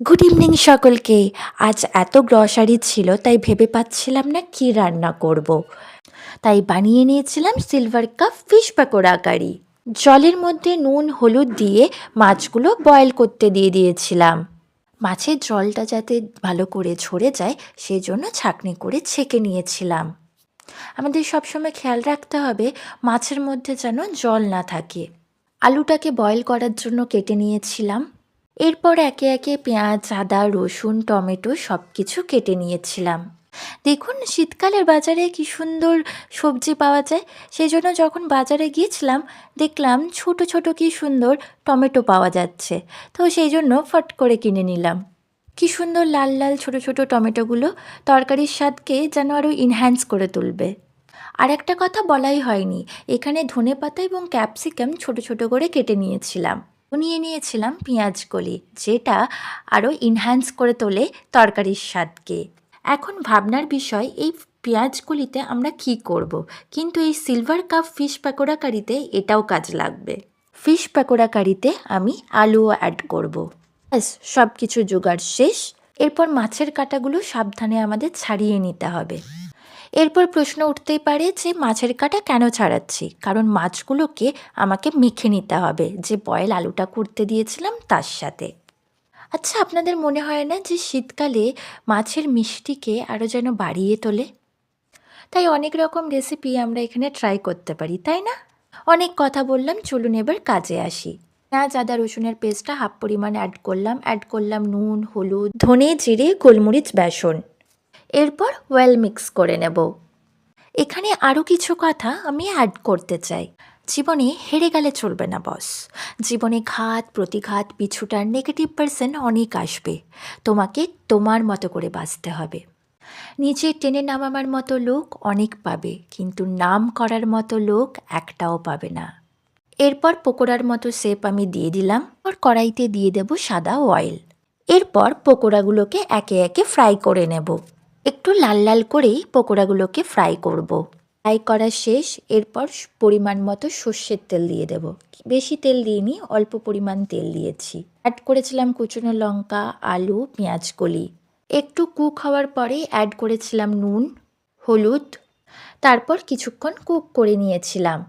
Good evening সকলকে। আজ এত গ্রসারি ছিল তাই ভেবে পাচ্ছিলাম না কি রান্না করব। তাই বানিয়ে নিয়েছিলাম সিলভার কাপ ফিশ পাকোড়া কারি। জলের মধ্যে নুন হলুদ দিয়ে মাছগুলো বয়েল করতে দিয়ে দিয়েছিলাম। মাছের জলটা যাতে ভালো করে ঝরে যায় সেজন্য ছাঁকনি করে ছেঁকে নিয়েছিলাম। আমাদের সবসময় খেয়াল রাখতে হবে মাছের মধ্যে যেন জল না থাকে। আলুটাকে বয়েল করার জন্য কেটে নিয়েছিলাম। এরপর একে একে পেঁয়াজ আদা রসুন টমেটো সব কিছু কেটে নিয়েছিলাম। দেখুন শীতকালের বাজারে কি সুন্দর সবজি পাওয়া যায়। সেই জন্য যখন বাজারে গিয়েছিলাম দেখলাম ছোট ছোট কি সুন্দর টমেটো পাওয়া যাচ্ছে, তো সেই জন্য ফট করে কিনে নিলাম। কি সুন্দর লাল লাল ছোট ছোট টমেটোগুলো তরকারির স্বাদকে যেন আরও ইনহ্যান্স করে তুলবে। আর একটা কথা বলাই হয়নি, এখানে ধনেপাতা এবং ক্যাপসিকাম ছোট ছোট করে কেটে নিয়েছিলাম। নিয়ে নিয়েছিলাম পেঁয়াজ কলি, যেটা আরও ইনহ্যান্স করে তোলে তরকারির স্বাদকে। এখন ভাবনার বিষয় এই পেঁয়াজ কলিতে আমরা কি করব, কিন্তু এই সিলভার কাপ ফিশ পাকোড়া কারিতে এটাও কাজ লাগবে। ফিশ পাকোড়া কারিতে আমি আলুও অ্যাড করব। ব্যাস সব কিছু জোগাড় শেষ। এরপর মাছের কাঁটাগুলো সাবধানে আমাদের ছাড়িয়ে নিতে হবে। এরপর প্রশ্ন উঠতেই পারে যে মাছের কাঁটা কেন ছাড়াচ্ছি, কারণ মাছগুলোকে আমাকে মেখে নিতে হবে যে বয়েল আলুটা করতে দিয়েছিলাম তার সাথে। আচ্ছা, আপনাদের মনে হয় না যে শীতকালে মাছের মিষ্টিকে আরও যেন বাড়িয়ে তোলে? তাই অনেক রকম রেসিপি আমরা এখানে ট্রাই করতে পারি, তাই না? অনেক কথা বললাম, চলুন এবার কাজে আসি। পেঁয়াজ আদা রসুনের পেস্টটা হাফ পরিমাণ অ্যাড করলাম নুন হলুদ ধনে জিরে গোলমরিচ বেসন। এরপর ওয়েল মিক্স করে নেব। এখানে আরও কিছু কথা আমি অ্যাড করতে চাই। জীবনে হেরে গেলে চলবে না বস। জীবনে ঘাত প্রতিঘাত পিছুটার নেগেটিভ পার্সন অনেক আসবে। তোমাকে তোমার মতো করে বাঁচতে হবে। নিচে টেনে নামাবার মতো লোক অনেক পাবে, কিন্তু নাম করার মতো লোক একটাও পাবে না। এরপর পকোড়ার মতো শেপ আমি দিয়ে দিলাম। আর কড়াইতে দিয়ে দেব সাদা অয়েল। এরপর পকোড়াগুলোকে একে একে ফ্রাই করে নেব। একটু লাল লাল করেই পকোড়াগুলোকে ফ্রাই করব। ফ্রাই করা শেষ। এরপর পরিমাণ মতো সর্ষের তেল দিয়ে দেব। বেশি তেল দিইনি, অল্প পরিমাণ তেল দিয়েছি। অ্যাড করেছিলাম কুচনো লঙ্কা আলু পেঁয়াজ কলি। একটু কুক হওয়ার পরে অ্যাড করেছিলাম নুন হলুদ। তারপর কিছুক্ষণ কুক করে নিয়েছিলাম।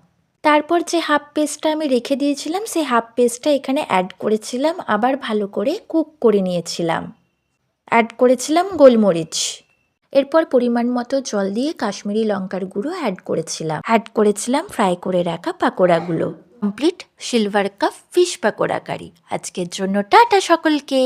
তারপর যে হাফ পেস্টটা আমি রেখে দিয়েছিলাম সেই হাফ পেস্টটা এখানে অ্যাড করেছিলাম, আবার ভালো করে কুক করে নিয়েছিলাম। অ্যাড করেছিলাম গোলমরিচ। এরপর পরিমাণ মতো জল দিয়ে কাশ্মীরি লঙ্কার গুঁড়ো অ্যাড করেছিলাম ফ্রাই করে রাখা পাকোড়াগুলো। Complete silver cup fish pakora curry. আজকের জন্য টাটা সকলকে।